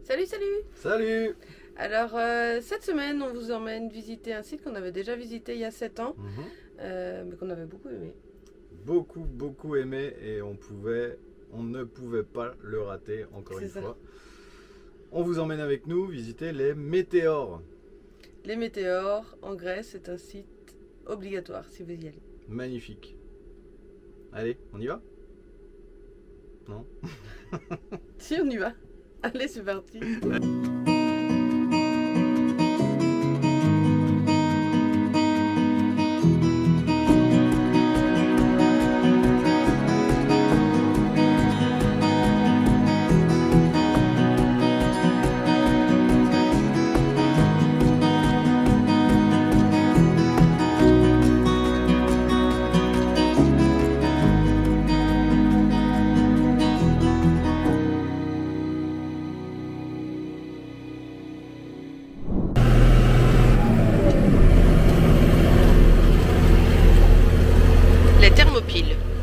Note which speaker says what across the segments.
Speaker 1: Salut, salut!
Speaker 2: Salut!
Speaker 1: Alors, cette semaine, on vous emmène visiter un site qu'on avait déjà visité il y a 7 ans, mais qu'on avait beaucoup aimé.
Speaker 2: Beaucoup aimé et on ne pouvait pas le rater encore une fois. On vous emmène avec nous visiter les météores.
Speaker 1: Les météores en Grèce, c'est un site obligatoire si vous y allez.
Speaker 2: Magnifique. Allez, on y va? Non?
Speaker 1: Si, on y va. Allez, c'est parti.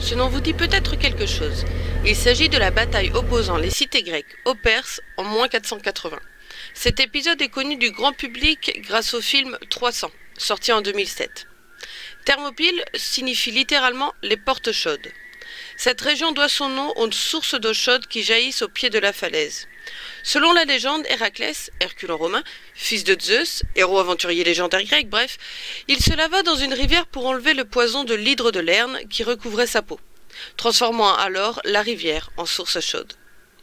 Speaker 1: Ce nom vous dit peut-être quelque chose. Il s'agit de la bataille opposant les cités grecques aux Perses en moins 480. Cet épisode est connu du grand public grâce au film 300, sorti en 2007. Thermopyles signifie littéralement les portes chaudes. Cette région doit son nom aux sources d'eau chaude qui jaillissent au pied de la falaise. Selon la légende, Héraclès, Hercule en romain, fils de Zeus, héros aventurier légendaire grec, bref, il se lava dans une rivière pour enlever le poison de l'hydre de Lerne qui recouvrait sa peau, transformant alors la rivière en source chaude.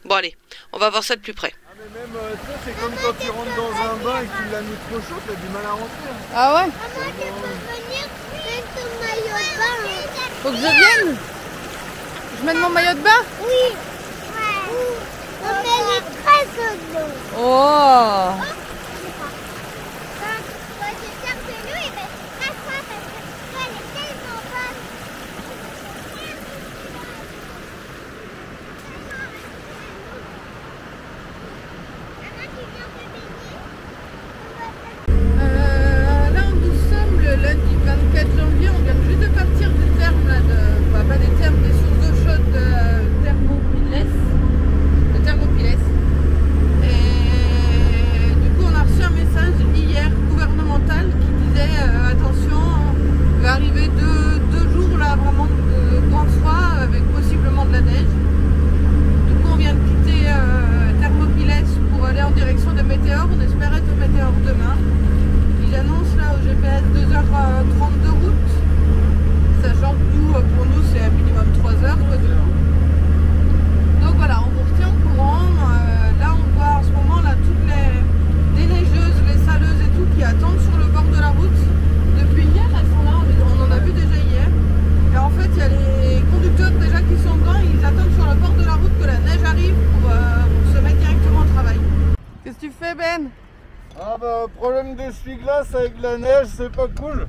Speaker 1: Bon allez, on va voir ça de plus près.
Speaker 2: Ah mais même, c'est comme quand tu rentres dans un bain et que tu l'as mis trop chaud, tu as du mal à rentrer.
Speaker 1: Ah ouais?
Speaker 3: Maman, tu peux venir mettre ton maillot de bain.
Speaker 1: Faut que je vienne? Je mets mon maillot de bain?
Speaker 3: Oui. Ouais. Mais elle est très chaude l'eau.
Speaker 1: Oh!
Speaker 3: Quand je sers de l'eau, il va se très froid parce que elle est tellement bonne. Maman, tu viens te baigner?
Speaker 1: Là, nous sommes le lundi 24 janvier. On vient juste de partir des thermes, là, pas des thermes, des sources d'eau chaude de Thermopyles. Et du coup, on a reçu un message hier gouvernemental qui disait attention, il va arriver deux jours là vraiment de grand froid avec possiblement de la neige. Du coup, on vient de quitter Thermopyles pour aller en direction des météores. On espère être au météore demain. Ils annoncent là au GPS 2h30 de route, sachant que pour nous c'est un minimum 3 heures. Donc voilà, on vous retient au courant. Là on voit en ce moment là toutes les neigeuses, les saleuses et tout qui attendent sur le bord de la route. Depuis hier elles sont là, on en a vu déjà hier. Et en fait il y a les conducteurs déjà qui sont dedans, ils attendent sur le bord de la route que la neige arrive pour se mettre directement au travail. Qu'est-ce que tu fais Ben?
Speaker 2: Ah bah problème d'essuie-glace avec la neige, c'est pas cool.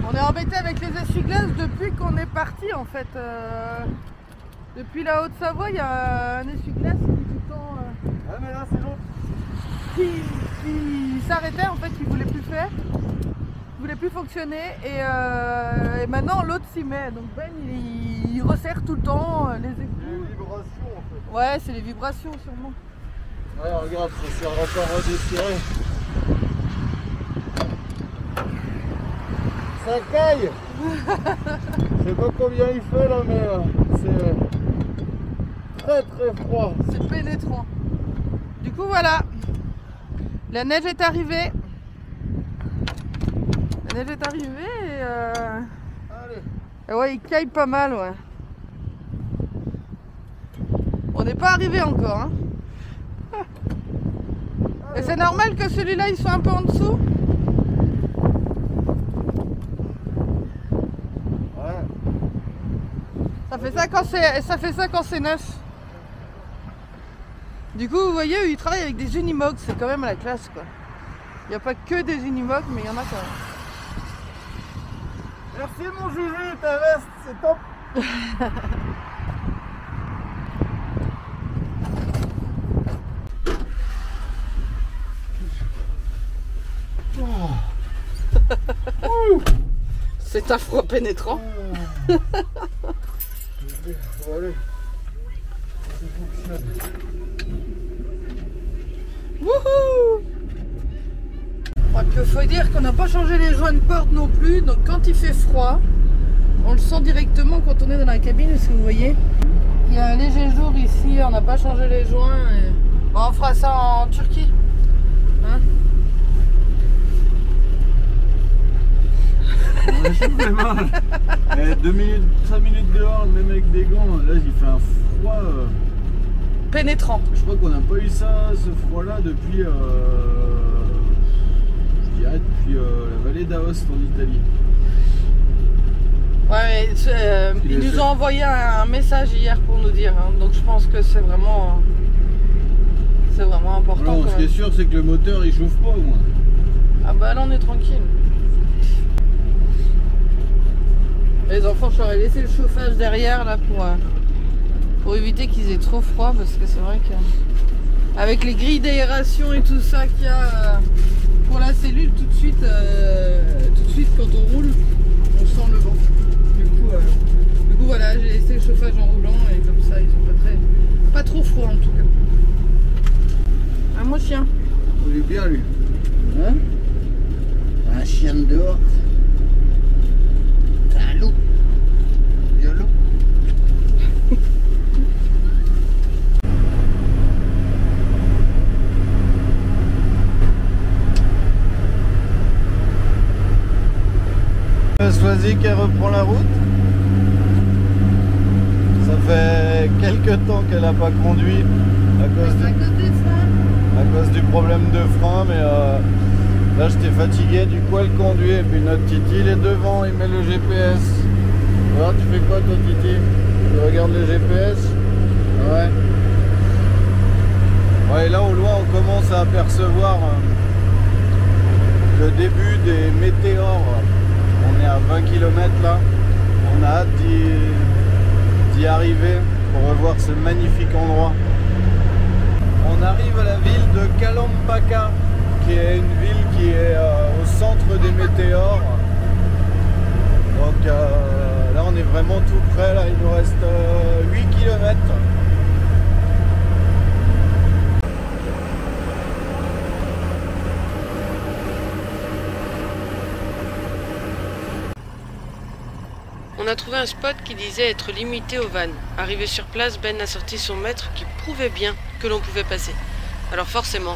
Speaker 1: On est embêté avec les essuie-glaces depuis qu'on est parti en fait. Depuis la Haute-Savoie, il y a un essuie-glace qui tout le temps
Speaker 2: Ah mais là c'est l'autre.
Speaker 1: qui s'arrêtait en fait, qui voulait plus faire, qui voulait plus fonctionner et maintenant l'autre s'y met. Donc Ben il resserre tout le temps les écrous.
Speaker 2: Les vibrations en fait.
Speaker 1: Ouais, c'est les vibrations sûrement.
Speaker 2: Ouais regarde, ça sert encore à redesserrer. Ça caille. Je sais pas combien il fait là mais c'est très froid.
Speaker 1: C'est pénétrant. Du coup voilà, la neige est arrivée. La neige est arrivée et
Speaker 2: Allez.
Speaker 1: ouais, il caille pas mal, ouais. On n'est pas arrivé encore, hein. Et c'est normal que celui-là il soit un peu en dessous.
Speaker 2: Ouais.
Speaker 1: Ça fait ça quand c'est neuf. Du coup, vous voyez, ils travaillent avec des Unimog, c'est quand même la classe, quoi. Il n'y a pas que des Unimog, mais il y en a quand même.
Speaker 2: Merci mon Juju, ta veste, c'est top.
Speaker 1: C'est un froid pénétrant.
Speaker 2: Allez.
Speaker 4: fonctionne. Wouhou! Il faut dire qu'on n'a pas changé les joints de porte non plus, donc quand il fait froid, on le sent directement quand on est dans la cabine, est-ce que vous voyez? Il y a un léger jour ici, on n'a pas changé les joints. Et... Bon, on fera ça en Turquie. Hein?
Speaker 2: Ouais, ça fait mal. 2 minutes, 5 minutes dehors, même avec des gants, là il fait un froid.
Speaker 4: Pénétrant.
Speaker 2: Je crois qu'on n'a pas eu ça, ce froid-là, depuis, je dirais depuis la vallée d'Aoste en Italie.
Speaker 4: Ouais, ils nous ont envoyé un message hier pour nous dire, hein, donc je pense que c'est vraiment important.
Speaker 2: Non, ce qui est sûr, c'est que le moteur il chauffe pas au moins.
Speaker 4: Ah bah là on est tranquille. Les enfants, je leur ai laissé le chauffage derrière là pour éviter qu'ils aient trop froid, parce que c'est vrai que avec les grilles d'aération et tout ça qu'il y a pour la cellule, tout de suite quand on roule, on sent le vent. Du coup voilà, j'ai laissé le chauffage en roulant et comme ça ils sont pas trop froids en tout cas. Ah, mon chien.
Speaker 2: Il est bien lui.
Speaker 4: Hein?
Speaker 2: Un chien de dehors. C'est un loup. Il y a un loup. Choisi qu'elle reprend la route. Ça fait quelques temps qu'elle n'a pas conduit à cause du problème de frein, mais là j'étais fatigué, du coup elle conduit et puis notre Titi il est devant, il met le GPS. Alors tu fais quoi toi Titi? Tu regardes le GPS? Ouais. Ouais, et là au loin on commence à apercevoir le début des météores. On est à 20 km là, on a hâte d'y arriver pour revoir ce magnifique endroit. On arrive à la ville de Kalampaka, qui est une ville qui est au centre des météores. Donc là on est vraiment tout près, là il nous reste 8 km.
Speaker 1: On a trouvé un spot qui disait être limité aux vannes. Arrivé sur place, Ben a sorti son mètre qui prouvait bien que l'on pouvait passer. Alors forcément,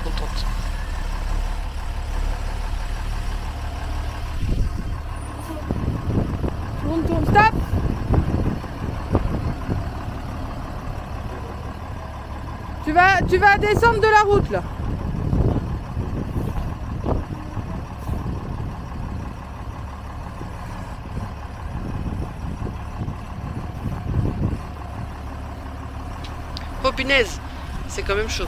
Speaker 1: on tente.
Speaker 4: Tourne, stop! Tu vas descendre de la route là.
Speaker 1: Oh punaise, c'est quand même chaud.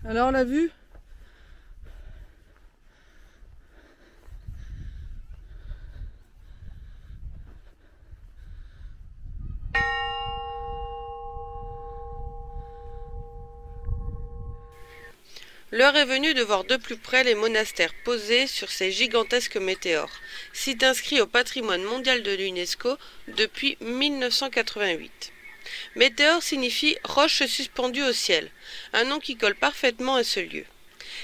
Speaker 4: Alors on l'a vu?
Speaker 1: L'heure est venue de voir de plus près les monastères posés sur ces gigantesques météores, site inscrit au patrimoine mondial de l'UNESCO depuis 1988. Météore signifie roche suspendue au ciel, un nom qui colle parfaitement à ce lieu.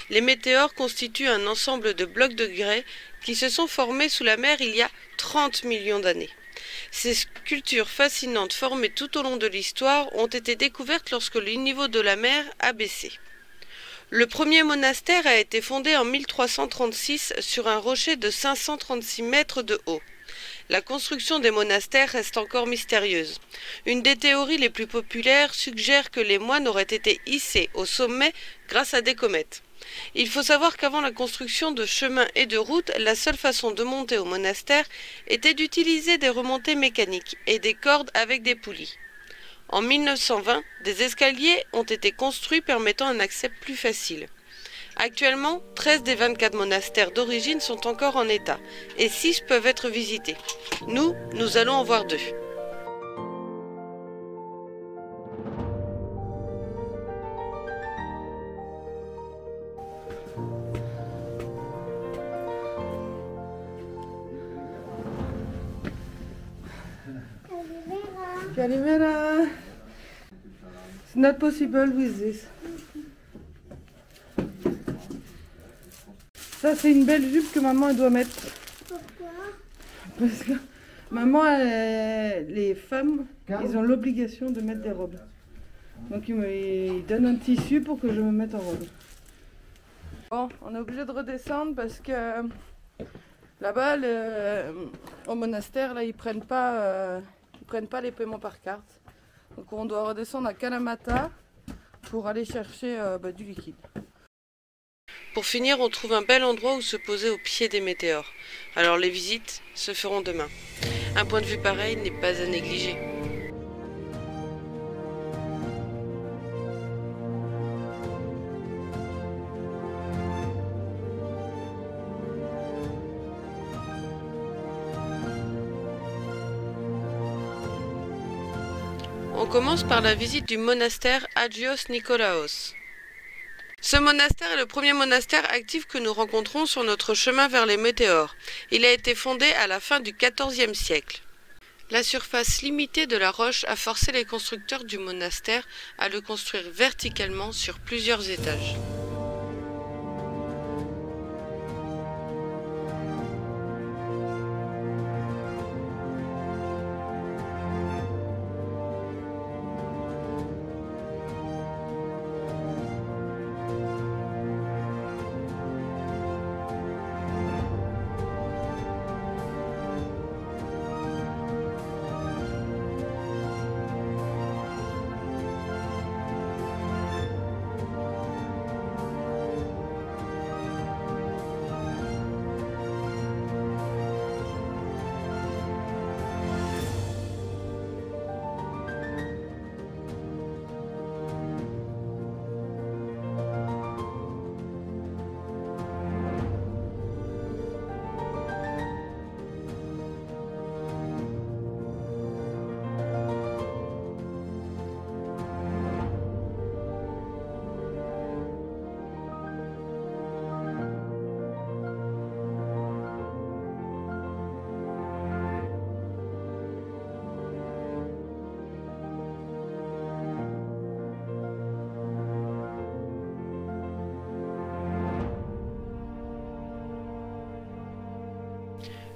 Speaker 1: Les météores constituent un ensemble de blocs de grès qui se sont formés sous la mer il y a 30 millions d'années. Ces sculptures fascinantes formées tout au long de l'histoire ont été découvertes lorsque le niveau de la mer a baissé. Le premier monastère a été fondé en 1336 sur un rocher de 536 mètres de haut. La construction des monastères reste encore mystérieuse. Une des théories les plus populaires suggère que les moines auraient été hissés au sommet grâce à des comètes. Il faut savoir qu'avant la construction de chemins et de routes, la seule façon de monter au monastère était d'utiliser des remontées mécaniques et des cordes avec des poulies. En 1920, des escaliers ont été construits permettant un accès plus facile. Actuellement, 13 des 24 monastères d'origine sont encore en état et 6 peuvent être visités. Nous allons en voir 2.
Speaker 4: Calimera. It's not possible with this. Ça, c'est une belle jupe que maman elle doit mettre.
Speaker 3: Pourquoi?
Speaker 4: Parce que maman, les femmes, ils ont l'obligation de mettre des robes. Donc ils donnent un tissu pour que je me mette en robe. Bon, on est obligé de redescendre parce que là-bas, au monastère, là, ils prennent pas les paiements par carte. Donc on doit redescendre à Kalamata pour aller chercher du liquide.
Speaker 1: Pour finir, on trouve un bel endroit où se poser au pied des météores. Alors les visites se feront demain. Un point de vue pareil n'est pas à négliger. On commence par la visite du monastère Agios Nikolaos. Ce monastère est le premier monastère actif que nous rencontrons sur notre chemin vers les météores. Il a été fondé à la fin du XIVe siècle. La surface limitée de la roche a forcé les constructeurs du monastère à le construire verticalement sur plusieurs étages.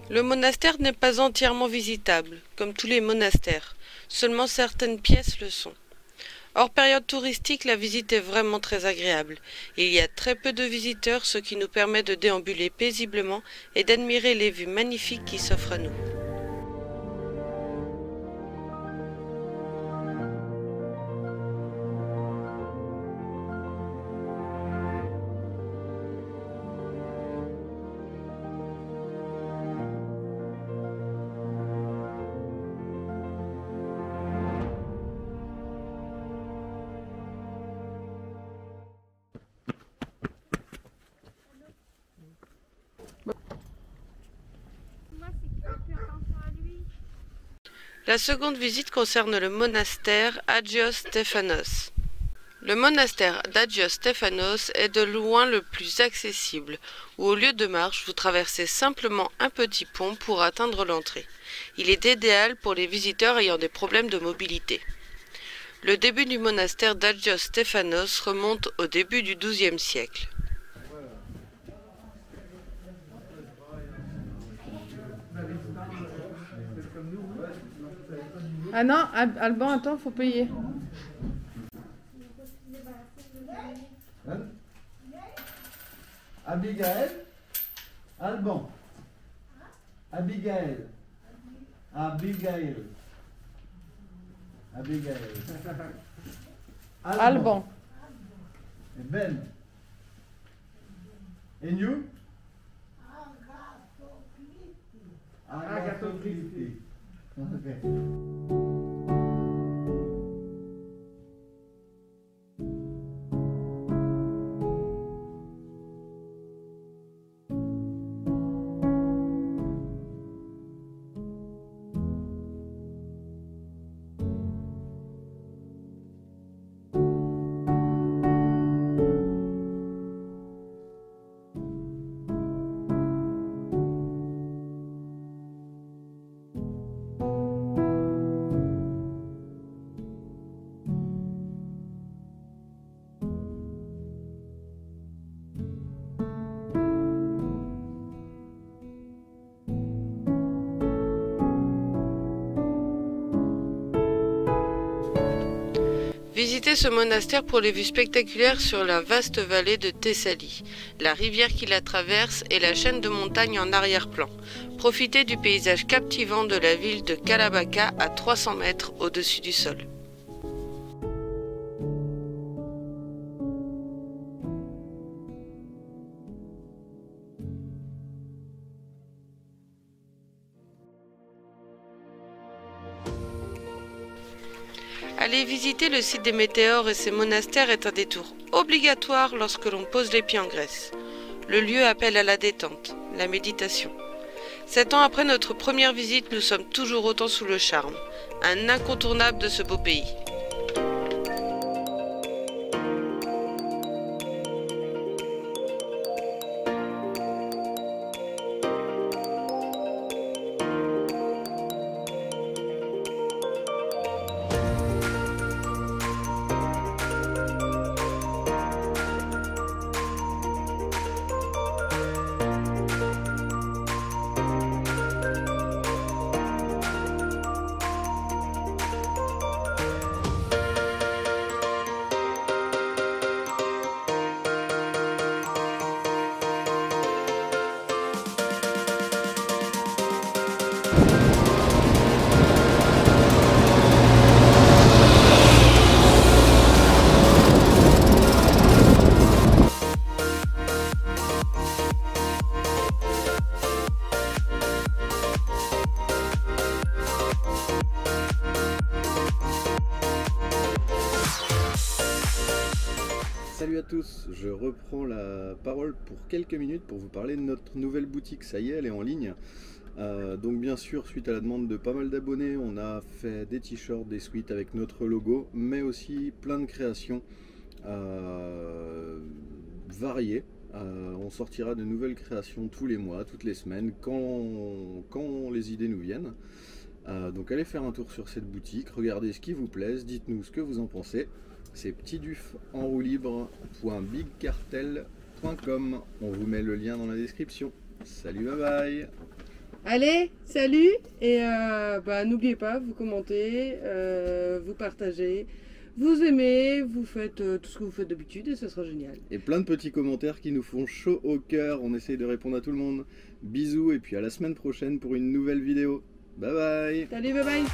Speaker 1: Le monastère n'est pas entièrement visitable, comme tous les monastères. Seulement certaines pièces le sont. Hors période touristique, la visite est vraiment très agréable. Il y a très peu de visiteurs, ce qui nous permet de déambuler paisiblement et d'admirer les vues magnifiques qui s'offrent à nous.
Speaker 3: Moi, c'est que plus attention à lui.
Speaker 1: La seconde visite concerne le monastère Agios Stéphanos. Le monastère d'Agios Stéphanos est de loin le plus accessible, où au lieu de marche, vous traversez simplement un petit pont pour atteindre l'entrée. Il est idéal pour les visiteurs ayant des problèmes de mobilité. Le début du monastère d'Agios Stéphanos remonte au début du XIIe siècle.
Speaker 4: Ah non, Alban, attends, faut payer.
Speaker 2: Abigail. Alban. Abigail. Abigail. Abigail.
Speaker 4: Alban.
Speaker 2: Et Ben. And you? Agatha Christie. Okay.
Speaker 1: Visitez ce monastère pour les vues spectaculaires sur la vaste vallée de Thessalie, la rivière qui la traverse et la chaîne de montagnes en arrière-plan. Profitez du paysage captivant de la ville de Kalabaka à 300 mètres au-dessus du sol. Aller visiter le site des météores et ses monastères est un détour obligatoire lorsque l'on pose les pieds en Grèce. Le lieu appelle à la détente, la méditation. 7 ans après notre première visite, nous sommes toujours autant sous le charme, un incontournable de ce beau pays.
Speaker 2: Salut à tous, je reprends la parole pour quelques minutes pour vous parler de notre nouvelle boutique. Ça y est, elle est en ligne. Donc bien sûr, suite à la demande de pas mal d'abonnés, on a fait des t-shirts, des sweats avec notre logo, mais aussi plein de créations variées. On sortira de nouvelles créations tous les mois, toutes les semaines, quand les idées nous viennent. Donc allez faire un tour sur cette boutique, regardez ce qui vous plaise, dites-nous ce que vous en pensez. C'est petitduf-en-roue-libre.bigcartel.com. On vous met le lien dans la description. Salut, bye bye.
Speaker 4: Allez, salut. Et n'oubliez pas, vous commentez, vous partagez, vous aimez, vous faites tout ce que vous faites d'habitude et ce sera génial.
Speaker 2: Et plein de petits commentaires qui nous font chaud au cœur. On essaye de répondre à tout le monde. Bisous et puis à la semaine prochaine pour une nouvelle vidéo. Bye bye.
Speaker 4: Salut, bye bye.